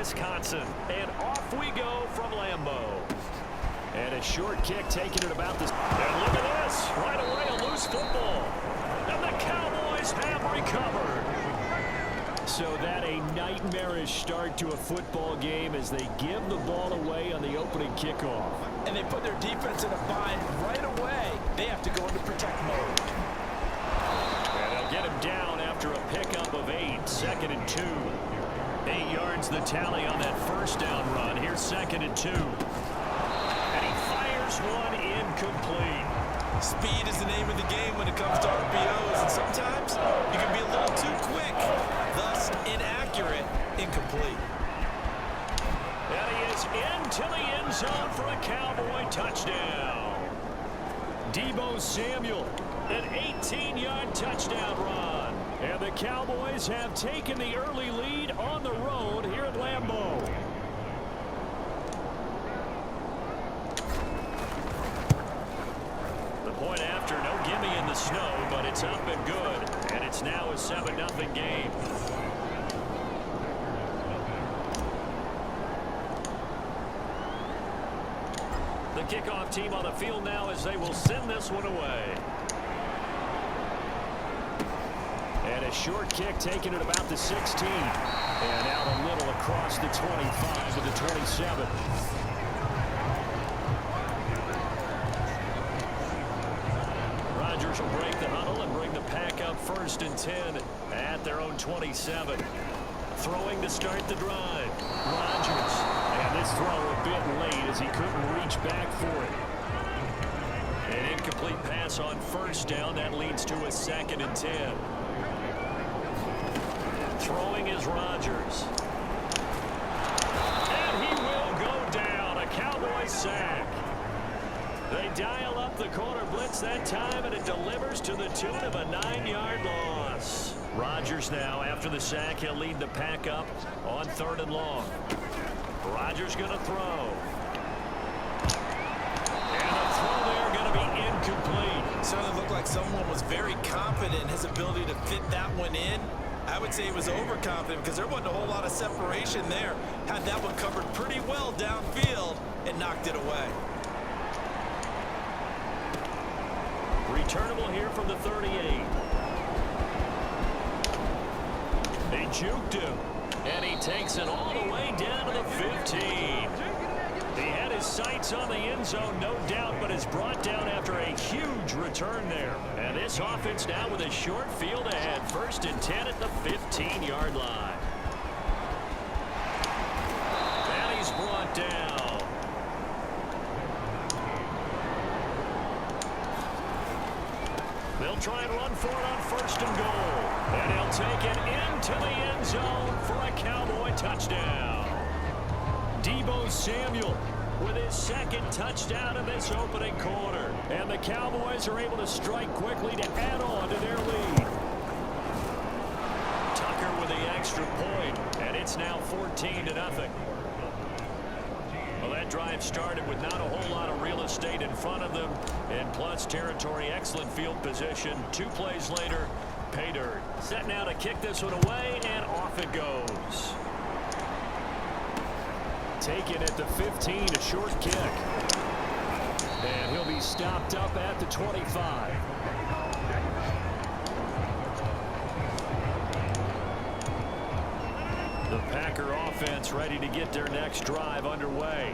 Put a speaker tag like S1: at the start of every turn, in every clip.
S1: Wisconsin. And off we go from Lambeau. And a short kick taking it about this. And look at this. Right away, a loose football. And the Cowboys have recovered. So that a nightmarish start to a football game as they give the ball away on the opening kickoff.
S2: And they put their defense in a bind right away. They have to go into protect mode.
S1: And they'll get him down after a pickup of 8. 2nd and 2. 8 yards the tally on that first down run. Here's 2nd and 2. And he fires one incomplete.
S2: Speed is the name of the game when it comes to RPOs, and sometimes you can be a little too quick, thus inaccurate, incomplete.
S1: And he is into the end zone for a Cowboy touchdown. Deebo Samuel, an 18-yard touchdown run. And the Cowboys have taken the early lead on the road here at Lambeau. Point after, no gimme in the snow, but it's up and good, and it's now a 7-0 game. The kickoff team on the field now as they will send this one away. And a short kick taking it about the 16, and out a little across the 25 to the 27. Rodgers will break the huddle and bring the pack up 1st and 10 at their own 27. Throwing to start the drive. Rodgers. And this throw a bit late as he couldn't reach back for it. An incomplete pass on 1st down. That leads to a 2nd and 10. Throwing is Rodgers. And he will go down. A Cowboy sack. They dial up the corner blitz that time, and it delivers to the tune of a 9-yard loss. Rodgers now, after the sack, he'll lead the pack up on 3rd and long. Rodgers going to throw. And the throw there going to be incomplete.
S2: Certainly looked like someone was very confident in his ability to fit that one in. I would say he was overconfident because there wasn't a whole lot of separation there. Had that one covered pretty well downfield and knocked it away.
S1: Returnable here from the 38. They juked him, and he takes it all the way down to the 15. He had his sights on the end zone, no doubt, but is brought down after a huge return there. And this offense now with a short field ahead. 1st and 10 at the 15-yard line. And he's brought down. They'll try and run for it on 1st and goal. And he'll take it into the end zone for a Cowboy touchdown. Deebo Samuel with his 2nd touchdown in this opening quarter. And the Cowboys are able to strike quickly to add on to their lead. Tucker with the extra point, and it's now 14-0. Well, that drive started with not a whole lot of real estate in front of them, and plus territory, excellent field position. 2 plays later, pay dirt. Set now to kick this one away, and off it goes. Taken at the 15, a short kick. And he'll be stopped up at the 25. The Packer offense ready to get their next drive underway.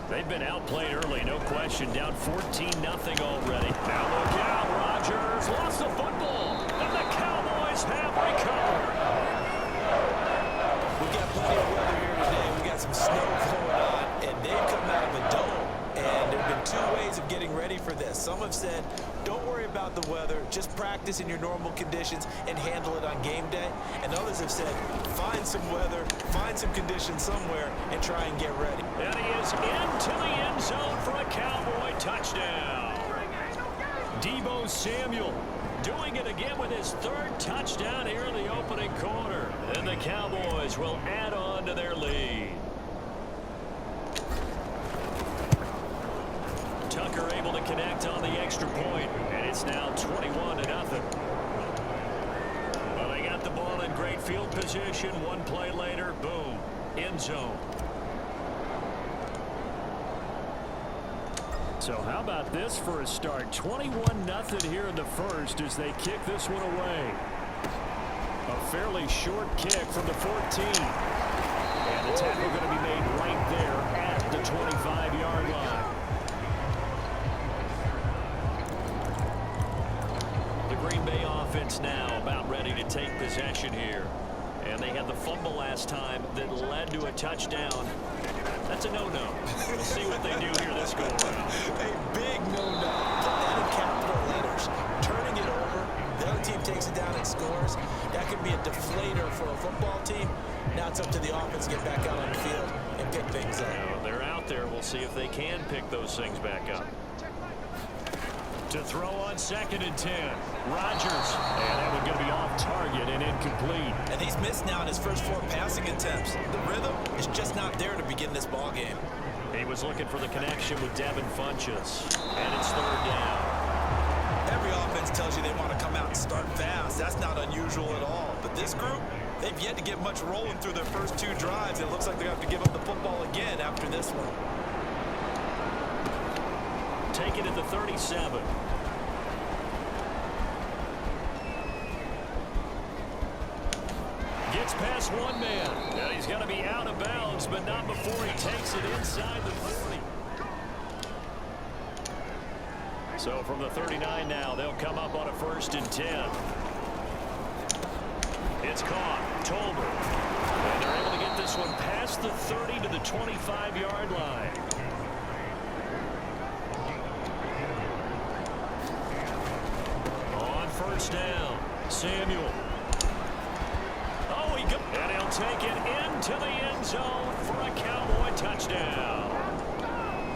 S1: They've been outplayed early, no question. Down 14-0 already. Now look out, Rodgers lost the football, and the Cowboys have recovered.
S2: We got plenty of weather here today. We got some snow going on, and they've come out of a dome. And there have been 2 ways of getting ready for this. Some have said, don't worry about the weather, just practice in your normal conditions and handle it on game day. And others have said, find some weather, find some conditions somewhere, and try and get ready.
S1: And he is into the end zone for a Cowboy touchdown. Deebo Samuel doing it again with his 3rd touchdown here in the opening quarter. And the Cowboys will add on to their lead. Tucker able to connect on the extra point, and it's now 21-0. Well, they got the ball in great field position. 1 play later, boom. end zone. So how about this for a start? 21-0 here in the first as they kick this one away. A fairly short kick from the 14. And the tackle going to be made right there at the 25-yard line. The Green Bay offense now about ready to take possession here. And they had the fumble last time that led to a touchdown. That's a no-no. We'll see what they do here this go around.
S2: A big no-no. Put that in capital letters. Turning it over. The other team takes it down and scores. That could be a deflator for a football team. Now it's up to the offense to get back out on the field and pick things up.
S1: Now, they're out there. We'll see if they can pick those things back up. To throw on 2nd and 10. Rodgers. And that one going to be off target and incomplete.
S2: And he's missed now in his first 4 passing attempts. The rhythm is just not there to begin this ball game.
S1: He was looking for the connection with Devin Funchess. And it's 3rd down.
S2: Every offense tells you they want to come out and start fast. That's not unusual at all. But this group, they've yet to get much rolling through their first 2 drives. It looks like they're going to have to give up the football again after this one.
S1: Take it at the 37. Gets past one man. Now he's got to be out of bounds, but not before he takes it inside the 40. So from the 39 now, they'll come up on a 1st and 10. It's caught. Tolbert. And they're able to get this one past the 30 to the 25-yard line. On 1st down, Samuel. Oh, and he'll take it into the end zone for a Cowboy touchdown.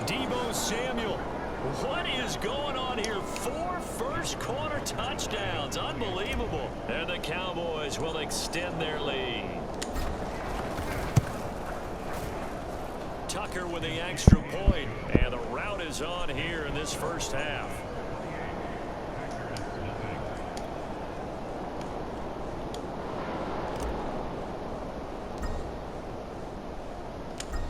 S1: Deebo Samuel. What is going on here? 4 first-quarter touchdowns. Unbelievable. And the Cowboys will extend their lead. Tucker with the extra point. And the route is on here in this first half.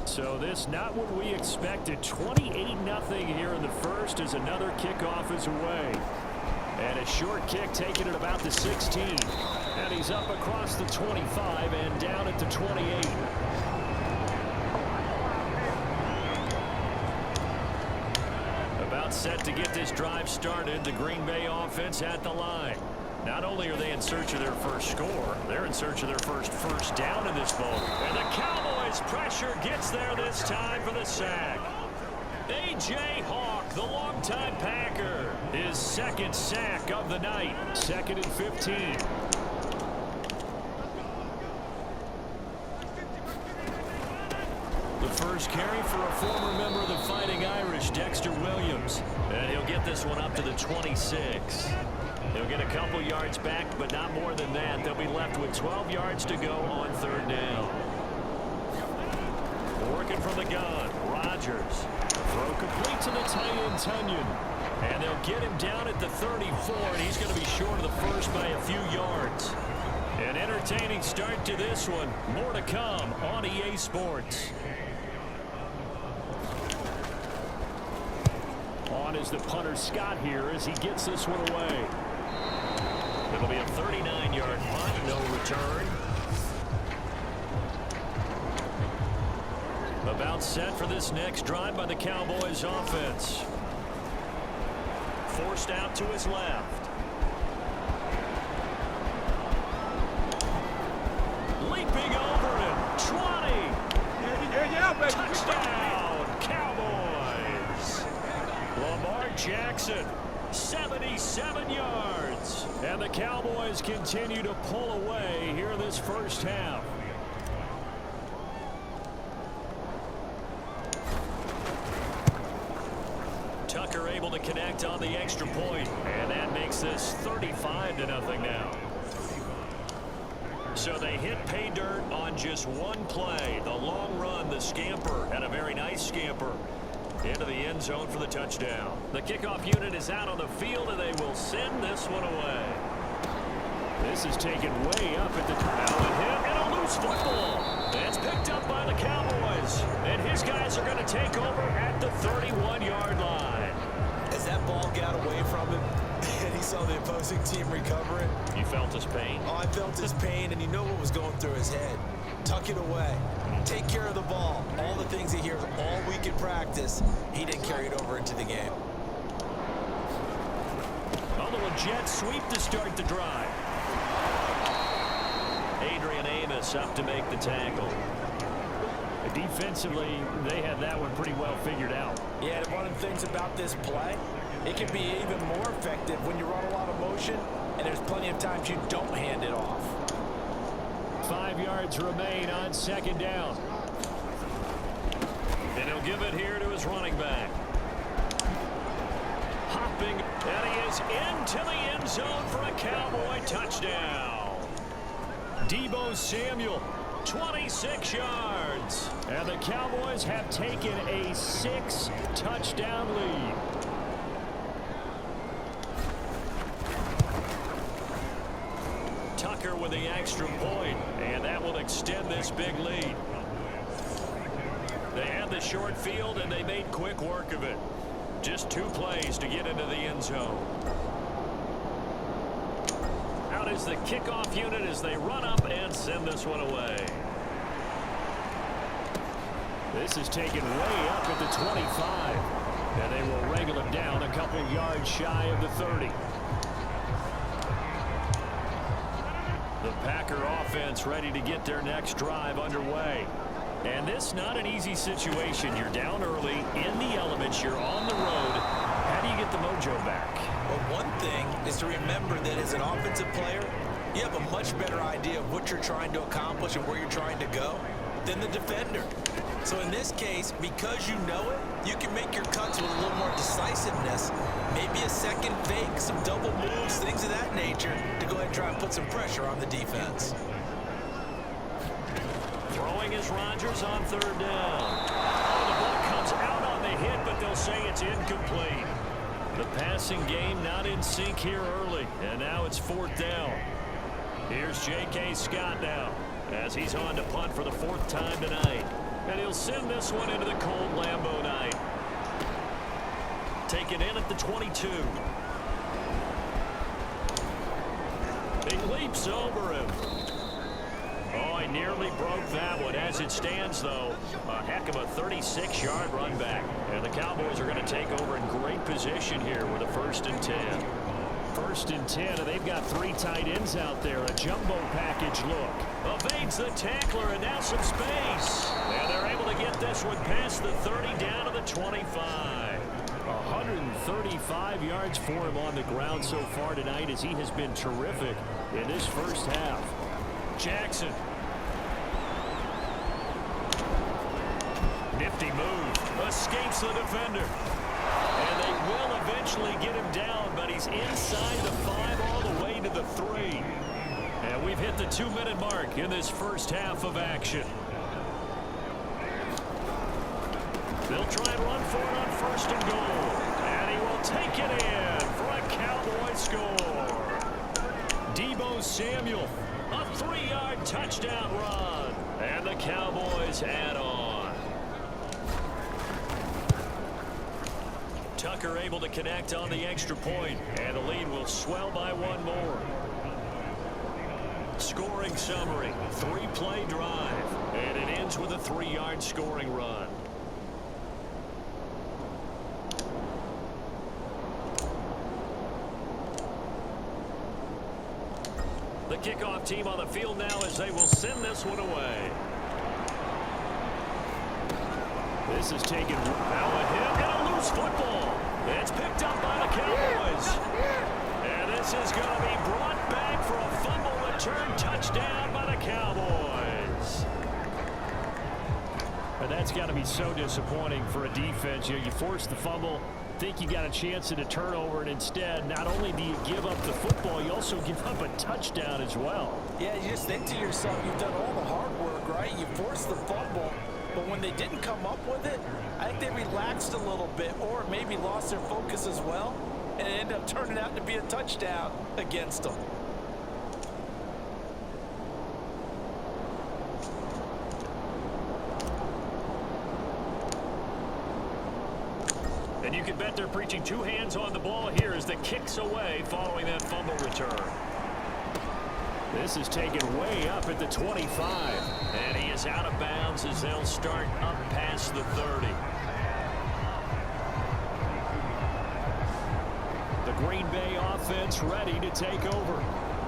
S1: So this not what we expected. 28-0 here in the first as another kickoff is away. And a short kick taken at about the 16. And he's up across the 25 and down at the 28. About set to get this drive started. The Green Bay offense at the line. Not only are they in search of their first score, they're in search of their first down in this ball. And the Cowboys pressure gets there this time for the sack. A.J. Hawk, the longtime Packer, his 2nd sack of the night. 2nd and 15. The first carry for a former member of the Fighting Irish, Dexter Williams. And he'll get this one up to the 26. They'll get a couple yards back, but not more than that. They'll be left with 12 yards to go on 3rd down. Working from the gun, Rodgers. Throw complete to the tight end, Tunyon. And they'll get him down at the 34, and he's going to be short of the first by a few yards. An entertaining start to this one. More to come on EA Sports. On is the punter Scott here as he gets this one away. It'll be a 39-yard punt, no return. About set for this next drive by the Cowboys offense. Forced out to his left. Leaping over him. 20. Touchdown, Cowboys. Lamar Jackson, 77 yards. And the Cowboys continue to pull away here in this first half. Tucker able to connect on the extra point. And that makes this 35-0 now. So they hit pay dirt on just one play. The long run, the scamper, and a very nice scamper into the end zone for the touchdown. The kickoff unit is out on the field, and they will send this one away. This is taken way up at the now a hit and a loose football. It's picked up by take over at the 31-yard line.
S2: As that ball got away from him and he saw the opposing team recover it.
S1: You felt his pain.
S2: Oh, I felt his pain, and you know what was going through his head. Tuck it away. Take care of the ball. All the things he hears all week in practice, he didn't carry it over into the game.
S1: A little jet sweep to start the drive. Adrian Amos up to make the tackle. Defensively, they had that one pretty well figured out.
S3: Yeah, and one of the things about this play, it can be even more effective when you run a lot of motion, and there's plenty of times you don't hand it off.
S1: 5 yards remain on second down. And he'll give it here to his running back. Hopping, and he is into the end zone for a Cowboy touchdown. Deebo Samuel, 26 yards. And the Cowboys have taken a 6-touchdown lead. Tucker with the extra point, and that will extend this big lead. They had the short field, and they made quick work of it. Just 2 plays to get into the end zone. Out is the kickoff unit as they run up and send this one away. This is taken way up at the 25. And they will wrangle him down a couple yards shy of the 30. The Packer offense ready to get their next drive underway. And this not an easy situation. You're down early, in the elements, you're on the road. How do you get the mojo back?
S2: Well, one thing is to remember that as an offensive player, you have a much better idea of what you're trying to accomplish and where you're trying to go than the defender. So in this case, because you know it, you can make your cuts with a little more decisiveness. Maybe a second fake, some double moves, things of that nature to go ahead and try and put some pressure on the defense.
S1: Throwing is Rodgers on third down. Oh, the ball comes out on the hit, but they'll say it's incomplete. The passing game not in sync here early, and now it's 4th down. Here's J.K. Scott now as he's on to punt for the 4th time tonight. And he'll send this one into the cold Lambeau night. Taken in at the 22. He leaps over him. Oh, he nearly broke that one. As it stands, though, a heck of a 36-yard run back. And the Cowboys are going to take over in great position here with a 1st and 10. 1st and 10, and they've got 3 tight ends out there. A jumbo package look. Evades the tackler, and now some space. And they're able to get this one past the 30 down to the 25. 135 yards for him on the ground so far tonight as he has been terrific in this first half. Jackson. Nifty move. Escapes the defender. And they will eventually get him down, but he's inside the 5 all the way to the 3. And we've hit the 2-minute mark in this first half of action. They'll try and run for it on 1st and goal. And he will take it in for a Cowboy score. Deebo Samuel, a 3-yard touchdown run. And the Cowboys add on. Tucker able to connect on the extra point, and the lead will swell by 1 more. Scoring summary, 3-play drive, and it ends with a 3-yard scoring run. The kickoff team on the field now as they will send this one away. This is taken now a hit and a loose football. It's picked up by the Cowboys. And this is going to be brought back for a fumble return touchdown by the Cowboys. And that's got to be so disappointing for a defense. You force the fumble, think you got a chance at a turnover, and instead, not only do you give up the football, you also give up a touchdown as well.
S3: Yeah, you just think to yourself, you've done all the hard work, right? You forced the fumble. But when they didn't come up with it, I think they relaxed a little bit or maybe lost their focus as well, and it ended up turning out to be a touchdown against them.
S1: And you can bet they're preaching two hands on the ball here as the kick's away following that fumble return. This is taken way up at the 25. And he is out of bounds as they'll start up past the 30. The Green Bay offense ready to take over.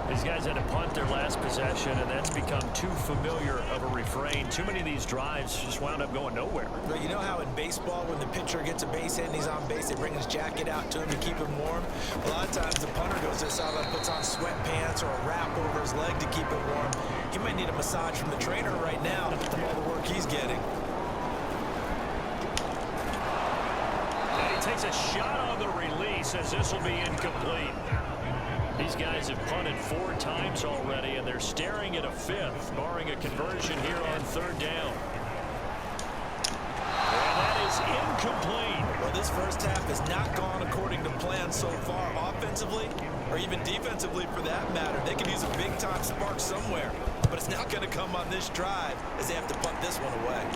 S1: These guys had to punt their last possession, and that's become too familiar of a refrain. Too many of these drives just wound up going nowhere.
S2: But you know how in baseball, when the pitcher gets a base hit and he's on base, they bring his jacket out to him to keep him warm? A lot of times the punter goes to the sideline, puts on sweatpants or a wrap over his leg to keep it warm. He might need a massage from the trainer right now from all the work he's getting.
S1: And he takes a shot on the release as this will be incomplete. These guys have punted 4 times already, and they're staring at a 5th, barring a conversion here on 3rd down. And that is incomplete.
S2: Well, this first half has not gone according to plan so far offensively, or even defensively for that matter. They could use a big-time spark somewhere, but it's not going to come on this drive as they have to punt this one away.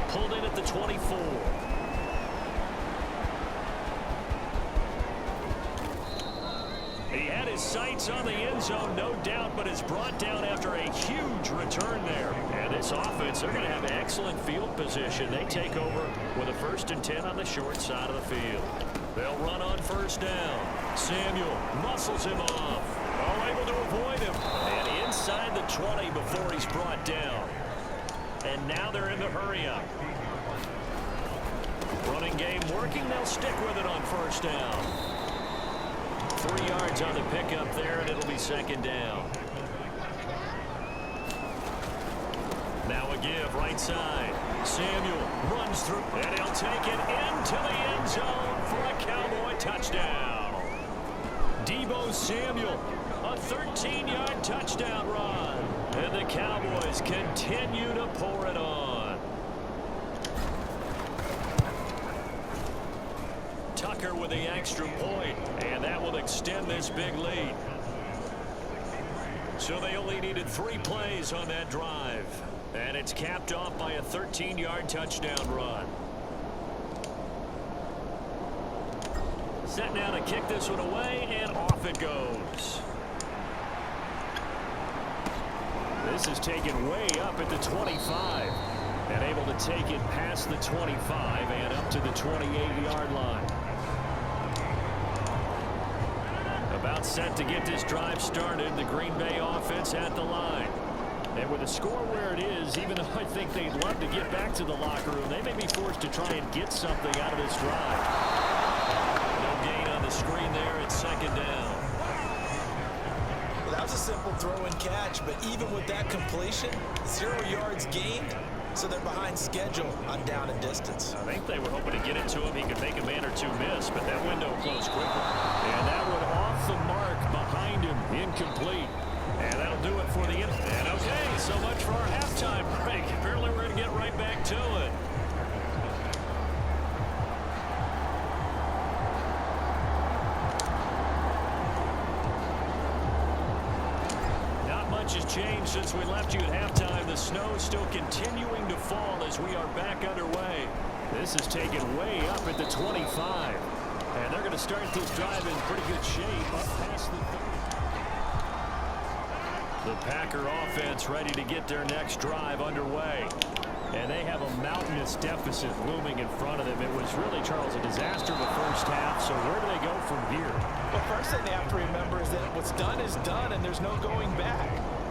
S1: Pulled in at the 24. He had his sights on the end zone, no doubt, but is brought down after a huge return there. And this offense, they're going to have excellent field position. They take over with a 1st and 10 on the short side of the field. They'll run on 1st down. Samuel muscles him off. Oh, able to avoid him. And inside the 20 before he's brought down. And now they're in the hurry-up. Running game working. They'll stick with it on 1st down. 3 yards on the pickup there, and it'll be 2nd down. Now a give right side. Samuel runs through, and he'll take it into the end zone for a Cowboy touchdown. Deebo Samuel, a 13-yard touchdown run. And the Cowboys continue to pour it on. Tucker with the extra point, and that will extend this big lead. So they only needed 3 plays on that drive, and it's capped off by a 13-yard touchdown run. Set now to kick this one away, and off it goes. This is taken way up at the 25, and able to take it past the 25 and up to the 28-yard line. About set to get this drive started, the Green Bay offense at the line. And with the score where it is, even though I think they'd love to get back to the locker room, they may be forced to try and get something out of this drive. No gain on the screen there. It's 2nd down.
S2: Well, that was a simple throw and catch, but even with that completion, 0 yards gained, so they're behind schedule on down and distance.
S1: I think they were hoping to get it to him. He could make a man or 2 miss, but that window closed quickly. And that one off the mark behind him, incomplete. And that'll do it for the end. And okay, so much for our halftime break. Apparently we're going to get right back to it. Not much has changed since we left you at halftime. The snow is still continuing to fall as we are back underway. This is taken way up at the 25. And they're going to start this drive in pretty good shape up past the 30. The Packer offense ready to get their next drive underway. And they have a mountainous deficit looming in front of them. It was really, Charles, a disaster in the first half. So where do they go from here?
S3: Well, first thing they have to remember is that what's done is done, and there's no going back.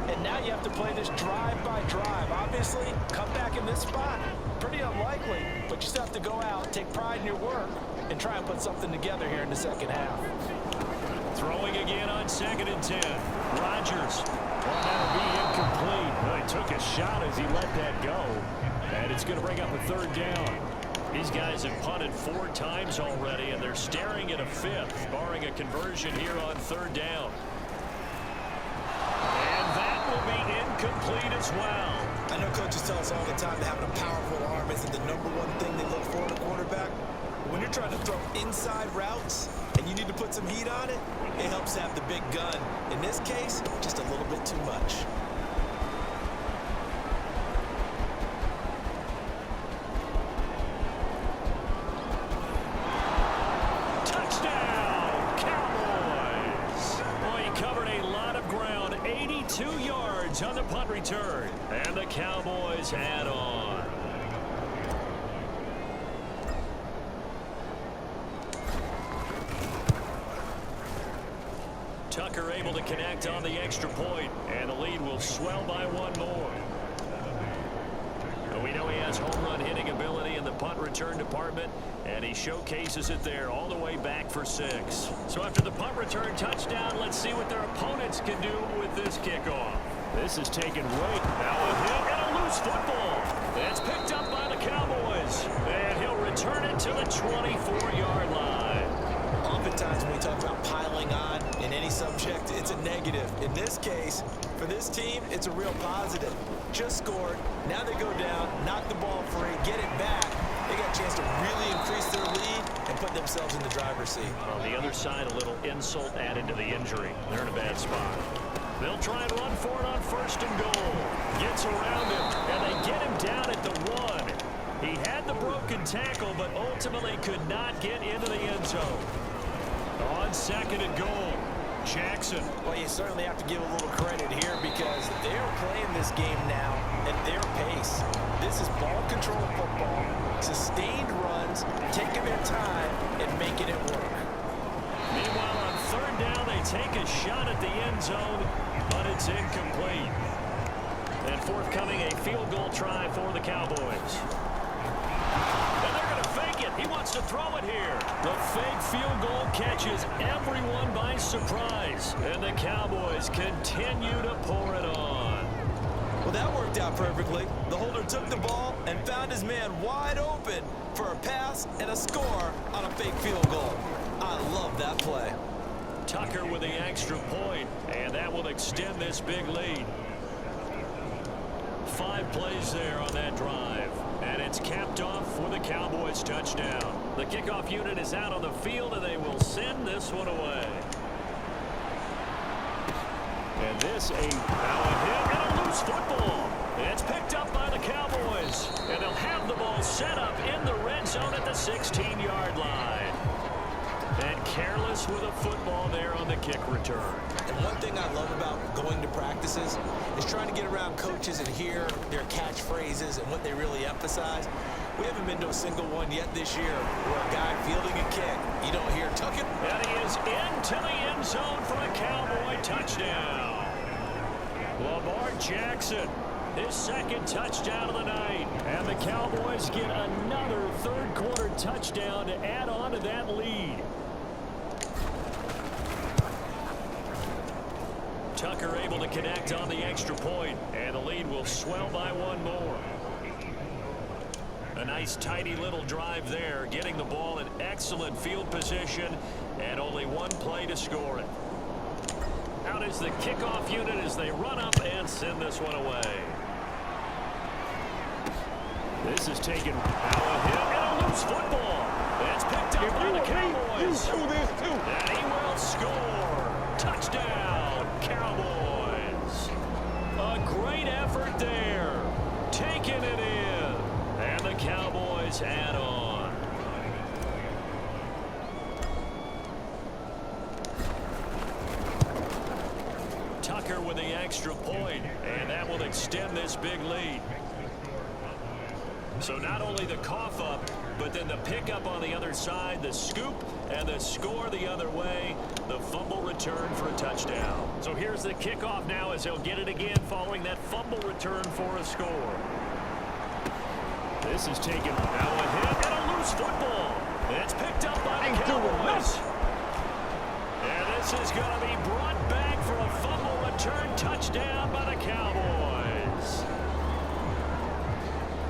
S3: And now you have to play this drive by drive. Obviously, come back in this spot, pretty unlikely. But you still have to go out, take pride in your work, and try and put something together here in the second half.
S1: Throwing again on 2nd and 10. Rodgers. Well, that'll be incomplete. Well, he took a shot as he let that go. And it's going to bring up a 3rd down. These guys have punted 4 times already, and they're staring at a 5th, barring a conversion here on 3rd down. And that will be incomplete as well.
S2: I know coaches tell us all the time that having a powerful arm isn't the #1 thing they look for in a quarterback. But when you're trying to throw inside routes and you need to put some heat on it, it helps to have the big gun. In this case, just a little bit too much.
S1: return. And the Cowboys add on. Tucker able to connect on the extra point, and the lead will swell by one more. And we know he has home run hitting ability in the punt return department, and he showcases it there all the way back for 6. So after the punt return touchdown, let's see what their opponents can do with this kickoff. This is taken way. Now a hit and a loose football. It's picked up by the Cowboys, and he'll return it to the 24-yard line.
S2: Oftentimes when we talk about piling on in any subject, it's a negative. In this case, for this team, it's a real positive. Just scored. Now they go down, knock the ball free, get it back. They got a chance to really increase their lead and put themselves in the driver's seat.
S1: On the other side, a little insult added to the injury. They're in a bad spot. They'll try and run for it on 1st and goal. Gets around him, and they get him down at the 1. He had the broken tackle, but ultimately could not get into the end zone. On 2nd and goal, Jackson.
S2: Well, you certainly have to give a little credit here because they're playing this game now at their pace. This is ball control football, sustained runs, taking their time and making it work.
S1: Meanwhile, on 3rd down, they take a shot at the end zone, but it's incomplete. And forthcoming, a field goal try for the Cowboys. And they're going to fake it. He wants to throw it here. The fake field goal catches everyone by surprise. And the Cowboys continue to pour it on.
S2: Well, that worked out perfectly. The holder took the ball and found his man wide open for a pass and a score on a fake field goal. I love that play.
S1: Tucker with the extra point, and that will extend this big lead. 5 plays there on that drive, and it's capped off with a Cowboys touchdown. The kickoff unit is out on the field, and they will send this one away. And this now a hit and a loose football. It's picked up by the Cowboys, and they'll have the ball set up in the red zone at the 16-yard line. And careless with a football there on the kick return.
S2: And one thing I love about going to practices is trying to get around coaches and hear their catchphrases and what they really emphasize. We haven't been to a single one yet this year where a guy fielding a kick, you don't hear tuck it.
S1: And he is into the end zone for a Cowboy touchdown. Lamar Jackson, his 2nd touchdown of the night. And the Cowboys get another 3rd quarter touchdown to add on to that lead. Tucker able to connect on the extra point, and the lead will swell by one more. A nice tidy little drive there, getting the ball in excellent field position, and only one play to score it. Out is the kickoff unit as they run up and send this one away. This is taken. Now a hit and a loose football. That's picked up by the Cowboys.
S4: You do this too.
S1: And he will score. Touchdown, Cowboys. A great effort there. Taking it in. And the Cowboys add on. Tucker with the extra point, and that will extend this big lead. So not only the cough up, but then the pickup on the other side, the scoop, and the score the other way, the fumble return for a touchdown. So here's the kickoff now as he'll get it again following that fumble return for a score. This is taken. Now a hit and a loose football. It's picked up by the Cowboys. And this is going to be brought back for a fumble return touchdown by the Cowboys.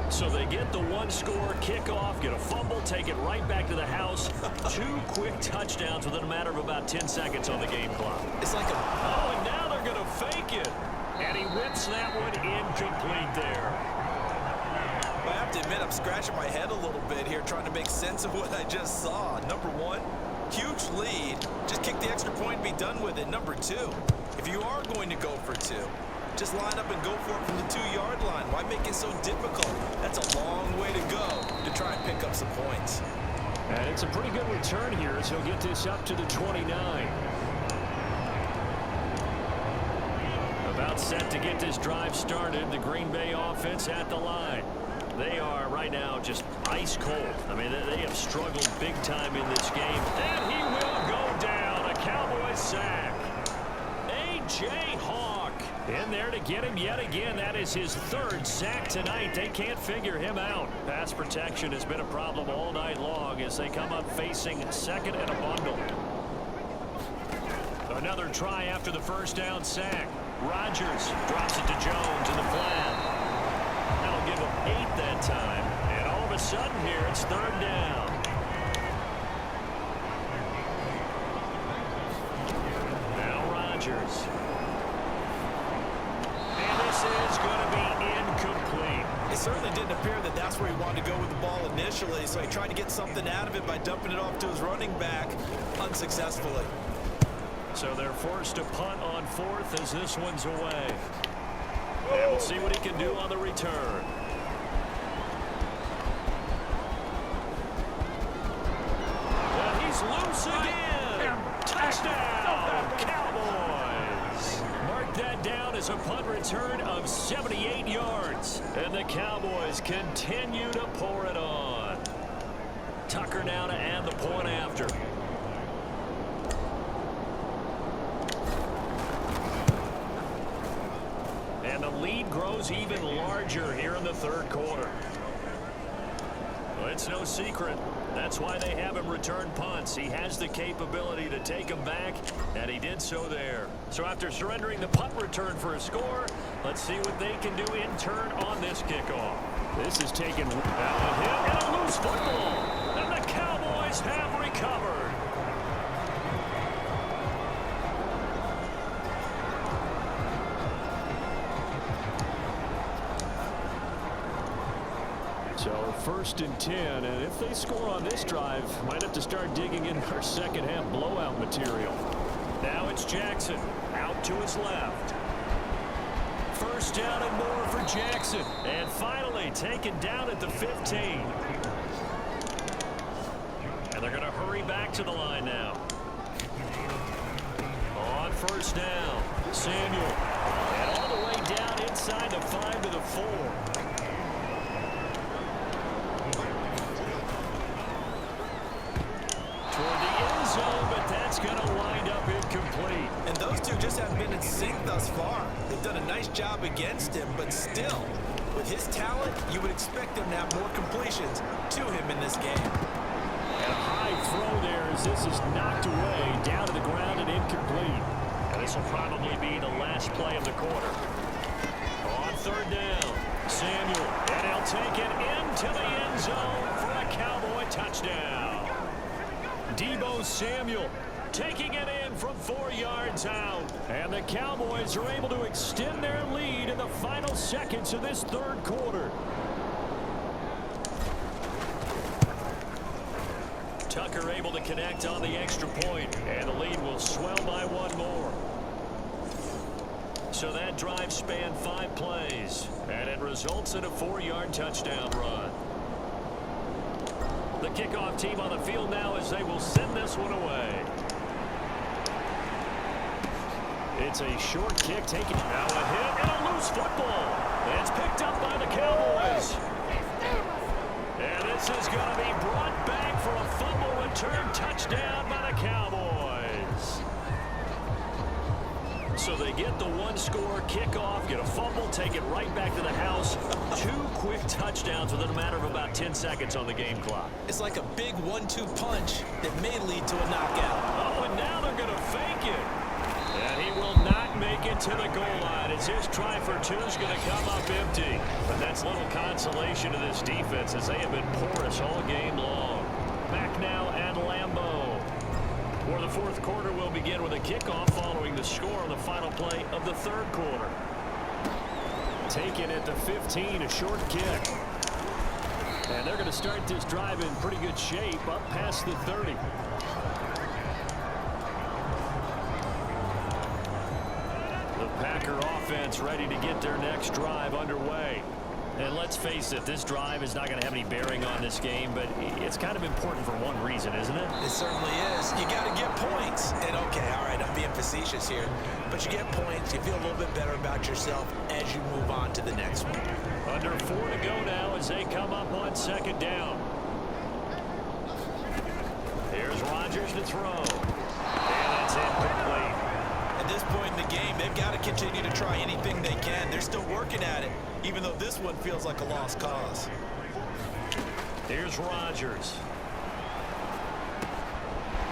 S1: So they get the one-score kickoff, get a fumble, take it right back to the house. 2 quick touchdowns within a matter of about 10 seconds on the game clock.
S2: It's like a...
S1: Oh, and now they're going to fake it. And he whips that one incomplete there.
S2: I have to admit, I'm scratching my head a little bit here trying to make sense of what I just saw. Number 1, huge lead. Just kick the extra point and be done with it. Number 2, if you are going to go for 2, just line up and go for it from the 2-yard line. Why make it so difficult? That's a long way to go to try and pick up some points.
S1: And it's a pretty good return here as he'll get this up to the 29. About set to get this drive started. The Green Bay offense at the line. They are right now just ice cold. I mean, they have struggled big time in this game. And he will go down. A Cowboys sack. A.J. Hawk in there to get him yet again. That is his third sack tonight. They can't figure him out. Pass protection has been a problem all night long as they come up facing second and a bundle. Another try after the first down sack. Rodgers drops it to Jones in the flat. That'll give him 8 that time. And all of a sudden here, it's third down. Now Rodgers. And this is going to be incomplete.
S2: It certainly didn't appear that that's where he wanted to go with the ball initially, so he tried to get something out of it by dumping it off to his running back unsuccessfully.
S1: So they're forced to punt on fourth as this one's away. And we'll see what he can do on the return. And he's loose again. Touchdown, Cowboys. Mark that down as a punt return of 78 yards. And the Cowboys continue to pour it on. Tucker now to add the point after. And the lead grows even larger here in the third quarter. Well, it's no secret. That's why they have him return punts. He has the capability to take them back, and he did so there. So after surrendering the punt return for a score, let's see what they can do in turn on this kickoff. This is taken out of him, and a loose football. And the Cowboys have recovered. So first and 10, and if they score on this drive, might have to start digging in our second half blowout material. Now it's Jackson out to his left. First down and more for Jackson, and finally taken down at the 15. And they're going to hurry back to the line now. On first down, Samuel, and all the way down inside the 5 to the 4. But that's going to wind up incomplete.
S2: And those two just haven't been in sync thus far. They've done a nice job against him, but still, with his talent, you would expect them to have more completions to him in this game.
S1: And a high throw there as this is knocked away, down to the ground and incomplete. And this will probably be the last play of the quarter. On third down, Samuel, and he'll take it into the end zone for a Cowboy touchdown. Deebo Samuel taking it in from 4 yards out. And the Cowboys are able to extend their lead in the final seconds of this third quarter. Tucker able to connect on the extra point, and the lead will swell by one more. So that drive spanned 5 plays, and it results in a 4-yard touchdown run. The kickoff team on the field now as they will send this one away. It's a short kick taken. Now a hit and a loose football. It's picked up by the Cowboys. And this is going to be brought back for a fumble return touchdown by the Cowboys. So they get the one-score kickoff, get a fumble, take it right back to the house. 2 quick touchdowns within a matter of about 10 seconds on the game clock.
S2: It's like a big 1-2 punch that may lead to a knockout.
S1: Oh, and now they're going to fake it. And he will not make it to the goal line as his try for 2 is going to come up empty. But that's little consolation to this defense as they have been porous all game long. Back now at Lambeau. For the fourth quarter, will begin with a kickoff following the score on the final play of the third quarter. Taken at the 15, a short kick. And they're going to start this drive in pretty good shape up past the 30. The Packer offense ready to get their next drive underway. And let's face it, this drive is not going to have any bearing on this game, but it's kind of important for one reason, isn't it?
S2: It certainly is. You got to get points. And, okay, all right, I'm being facetious here. But you get points, you feel a little bit better about yourself as you move on to the next one.
S1: Under 4 to go now as they come up on second down. Here's Rodgers to throw. And that's incomplete.
S2: At this point in the game, they've got to continue to try anything they can. They're still working at it, even though this one feels like a lost cause.
S1: Here's Rodgers.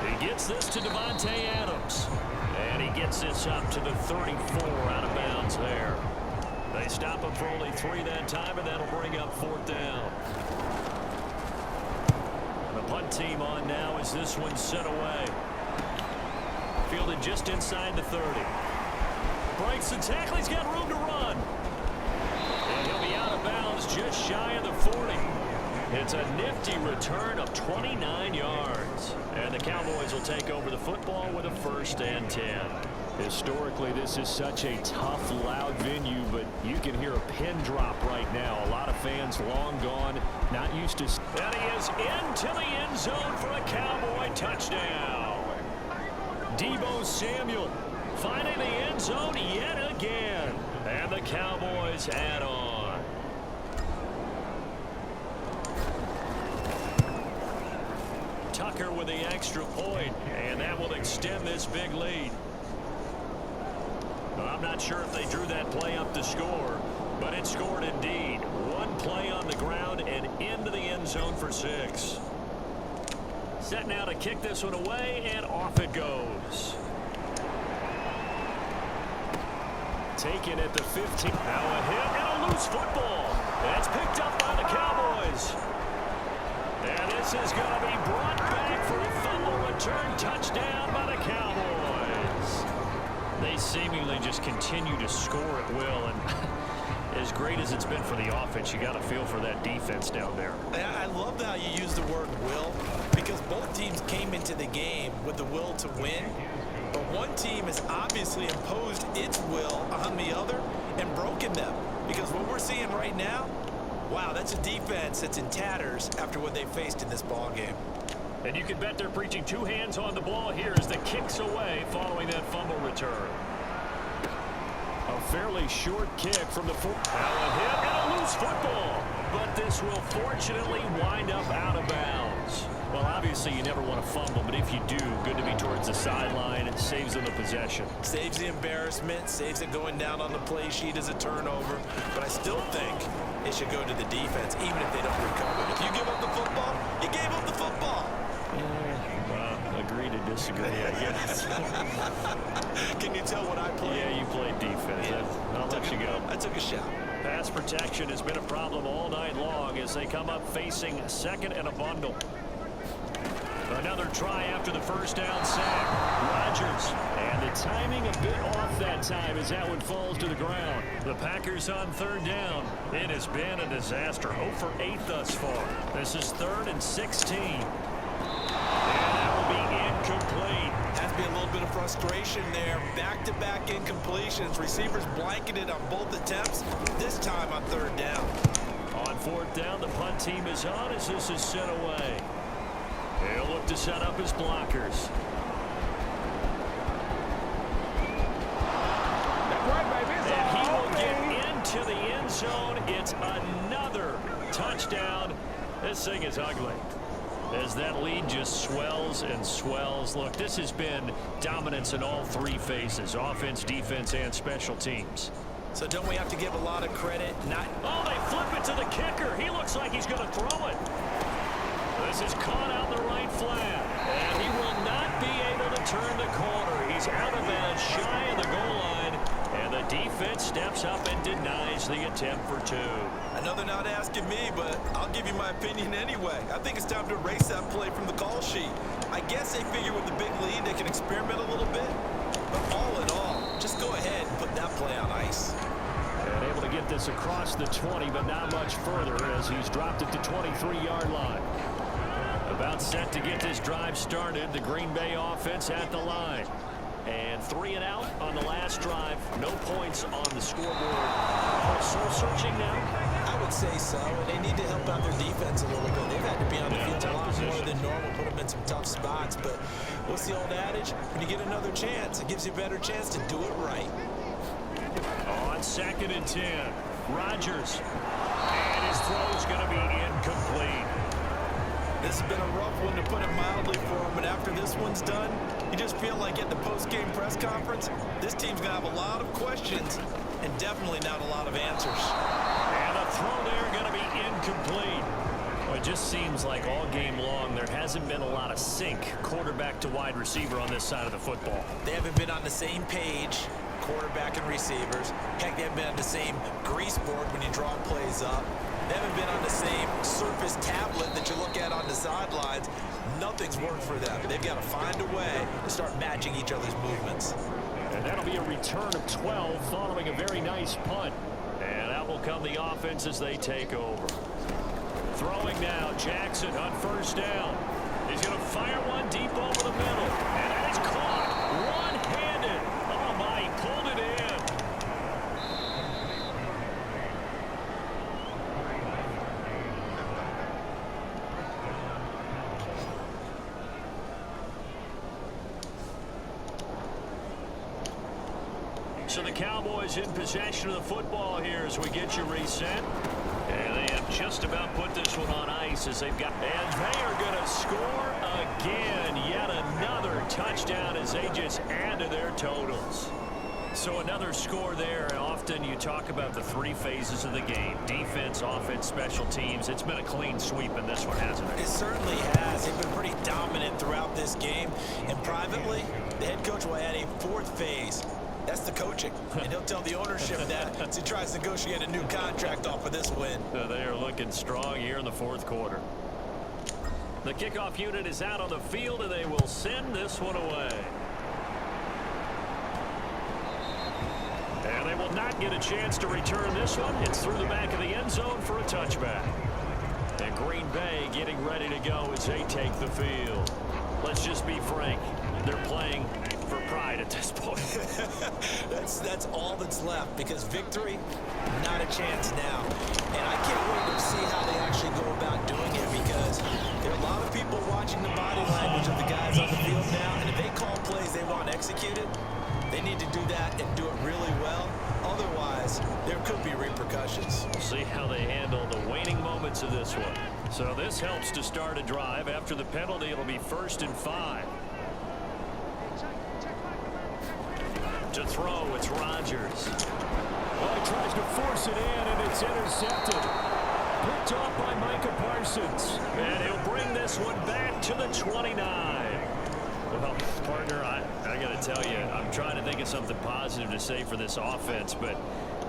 S1: He gets this to Devontae Adams. And he gets this up to the 34 out of bounds there. They stop him for only 3 that time, and that'll bring up 4th down. The punt team on now as this one's sent away. Fielded just inside the 30. Breaks the tackle. He's got room to run. And he'll be out of bounds just shy of the 40. It's a nifty return of 29 yards. And the Cowboys will take over the football with a 1st and 10. Historically, this is such a tough, loud venue, but you can hear a pin drop right now. A lot of fans long gone, not used to. And he is into the end zone for a Cowboy touchdown. Deebo Samuel finding the end zone yet again. And the Cowboys add on. Tucker with the extra point, and that will extend this big lead. I'm not sure if they drew that play up to score, but it scored indeed. One play on the ground and into the end zone for 6. Set now to kick this one away, and off it goes. Taken at the 15. Now a hit and a loose football. That's picked up by the Cowboys. And this is going to be brought back for a fumble return touchdown by the Cowboys. They seemingly just continue to score at will, and as great as it's been for the offense, you got to feel for that defense down there.
S2: I love how you use the word will, because both teams came into the game with the will to win, but one team has obviously imposed its will on the other and broken them, because what we're seeing right now, wow, that's a defense that's in tatters after what they faced in this ball game.
S1: And you can bet they're preaching 2 hands on the ball here as the kick's away following that fumble return. A fairly short kick from the 4. Now a hit and a loose football. But this will fortunately wind up out of bounds. Well, obviously you never want to fumble, but if you do, good to be towards the sideline. It saves them the possession.
S2: Saves the embarrassment, saves it going down on the play sheet as a turnover. But I still think it should go to the defense, even if they don't recover. If you give up the football, you gave up the football.
S1: Agree to disagree, I guess.
S2: Can you tell what I played?
S1: Yeah, you played defense.
S2: Yeah.
S1: I'll let you go.
S2: I took a shot.
S1: Pass protection has been a problem all night long as they come up facing 2nd and a bundle. Another try after the 1st down sack. Rodgers. And the timing a bit off that time as that one falls to the ground. The Packers on 3rd down. It has been a disaster. 0 for 8 thus far. This is 3rd and 16. And that will be incomplete.
S2: Has to be a little bit of frustration there. Back-to-back incompletions. Receivers blanketed on both attempts. This time on 3rd down.
S1: On 4th down, the punt team is on as this is sent away. He'll look to set up his blockers. And he will get into the end zone. It's another touchdown. This thing is ugly as that lead just swells and swells. Look, this has been dominance in all 3 phases, offense, defense, and special teams.
S2: So don't we have to give a lot of credit?
S1: Oh, they flip it to the kicker. He looks like he's going to throw it. This is caught out in the right flat, and he will not be able to turn the corner. He's out of bounds, shy of the goal line, and the defense steps up and denies the attempt for 2.
S2: Another not asking me, but I'll give you my opinion anyway. I think it's time to erase that play from the call sheet. I guess they figure with the big lead they can experiment a little bit, but all in all, just go ahead and put that play on ice.
S1: And able to get this across the 20, but not much further as he's dropped it to 23-yard line. About set to get this drive started, the Green Bay offense at the line. And 3 and out on the last drive. No points on the scoreboard. Soul searching now?
S2: I would would say so, and they need to help out their defense a little bit. They've had to be on the field a lot more than normal, put them in some tough spots. But what's the old adage? When you get another chance, it gives you a better chance to do it right.
S1: On 2nd and 10, Rodgers. And his throw's going to be incomplete.
S3: This has been a rough one, to put it mildly, for him. But after this one's done, you just feel like at the post-game press conference, this team's going to have a lot of questions and definitely not a lot of answers.
S1: And the throw there going to be incomplete. Well, it just seems like all game long there hasn't been a lot of sync quarterback to wide receiver on this side of the football.
S2: They haven't been on the same page, quarterback and receivers. Heck, they haven't been on the same grease board when you draw plays up. They haven't been on the same Surface tablet that you look at on the sidelines. Nothing's worked for them. They've got to find a way to start matching each other's movements.
S1: And that'll be a return of 12 following a very nice punt. And out will come the offense as they take over. Throwing now, Jackson on 1st down. He's going to fire one deep over the middle. And that is caught one-handed. Oh, my, he pulled it in. So the Cowboys in possession of the football here as we get you reset. And they have just about put this one on ice as they've got. And they are going to score again. Yet another touchdown as they just add to their totals. So another score there. And often you talk about the 3 phases of the game. Defense, offense, special teams. It's been a clean sweep in this one, hasn't it?
S2: It certainly has. They've been pretty dominant throughout this game. And privately, the head coach will add a 4th phase. That's the coaching. And he'll tell the ownership that as he tries to negotiate a new contract off of this win.
S1: They are looking strong here in the 4th quarter. The kickoff unit is out on the field, and they will send this one away. And they will not get a chance to return this one. It's through the back of the end zone for a touchback. And Green Bay getting ready to go as they take the field. Let's just be frank. They're playing for pride at this point.
S2: that's all that's left, because victory, not a chance now. And I can't wait to see how they actually go about doing it, because there are a lot of people watching the body language of the guys on the field now, and if they call plays they want executed, they need to do that and do it really well. Otherwise, there could be repercussions.
S1: We'll see how they handle the waning moments of this one. So this helps to start a drive. After the penalty, it'll be 1st and 5. To throw, it's Rodgers. Well, he tries to force it in, and it's intercepted. Picked off by Micah Parsons. And he'll bring this one back to the 29. Well, partner, I got to tell you, I'm trying to think of something positive to say for this offense, but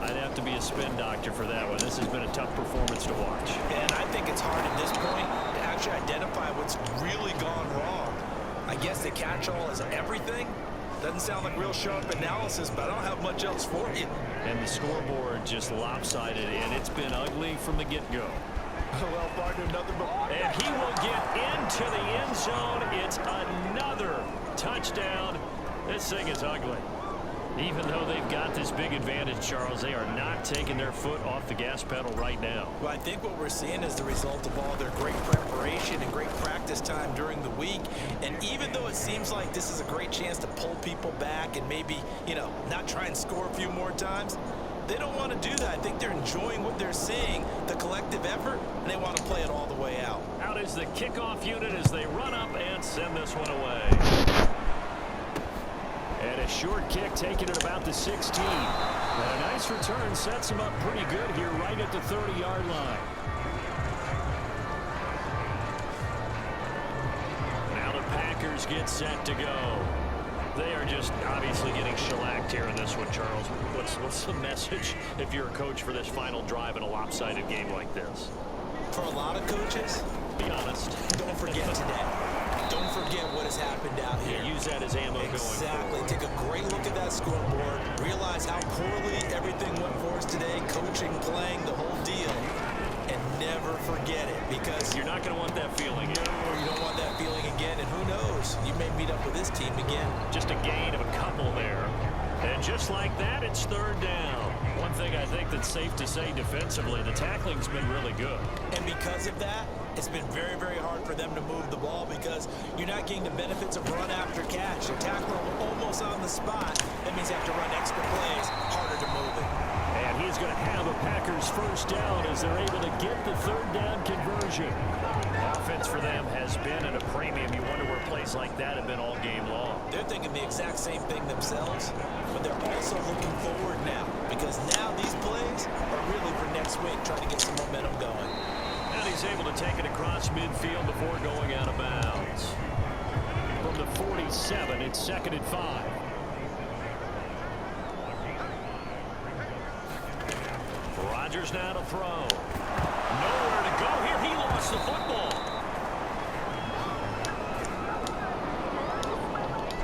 S1: I'd have to be a spin doctor for that one. This has been a tough performance to watch.
S2: And I think it's hard at this point to actually identify what's really gone wrong. I guess the catch-all is everything. Doesn't sound like real sharp analysis, but I don't have much else for you.
S1: And the scoreboard just lopsided, and it's been ugly from the get-go.
S3: Well, partner, nothing but...
S1: And he will get into the end zone. It's another touchdown. This thing is ugly. Even though they've got this big advantage, Charles, they are not taking their foot off the gas pedal right now.
S2: Well, I think what we're seeing is the result of all their great preparation and great practice time during the week. And even though it seems like this is a great chance to pull people back and maybe, not try and score a few more times, they don't want to do that. I think they're enjoying what they're seeing, the collective effort, and they want to play it all the way out.
S1: Out is the kickoff unit as they run up and send this one away. And a short kick taken at about the 16. And a nice return sets him up pretty good here right at the 30-yard line. Now the Packers get set to go. They are just obviously getting shellacked here in this one, Charles. What's the message if you're a coach for this final drive in a lopsided game like this?
S2: For a lot of coaches,
S1: Be honest.
S2: don't forget today. Don't forget what has happened out here.
S1: Yeah, use that as ammo going
S2: Exactly.
S1: forward.
S2: Take a great look at that scoreboard. Realize how poorly everything went for us today. Coaching, playing, the whole deal. And never forget it, because
S1: You're not going to want that feeling again.
S2: you don't want that feeling again. And who knows? You may meet up with this team again.
S1: Just a gain of a couple there. And just like that, it's third down. One thing I think that's safe to say defensively, the tackling's been really good.
S2: And because of that, it's been very, very hard for them to move the ball because you're not getting the benefits of run after catch. You're tackling almost on the spot. That means you have to run extra plays, harder to move it.
S1: And he's going to have a Packers first down as they're able to get the third down conversion. Offense for them has been at a premium. You wonder where plays like that have been all game long.
S2: They're thinking the exact same thing themselves, but they're also looking forward now because now these plays are really for next week, trying to get some momentum going.
S1: And he's able to take it across midfield before going out of bounds. From the 47, it's 2nd and 5. Rodgers now to throw. Nowhere to go here. He lost the football.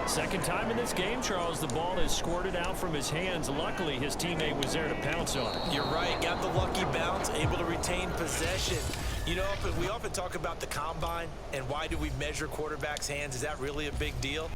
S1: Second time in this game, Charles, the ball is squirted out from his hands. Luckily, his teammate was there to pounce on it.
S2: You're right. Got the lucky bounce, able to retain possession. You know, we often talk about the combine and why do we measure quarterbacks' hands. Is that really a big deal?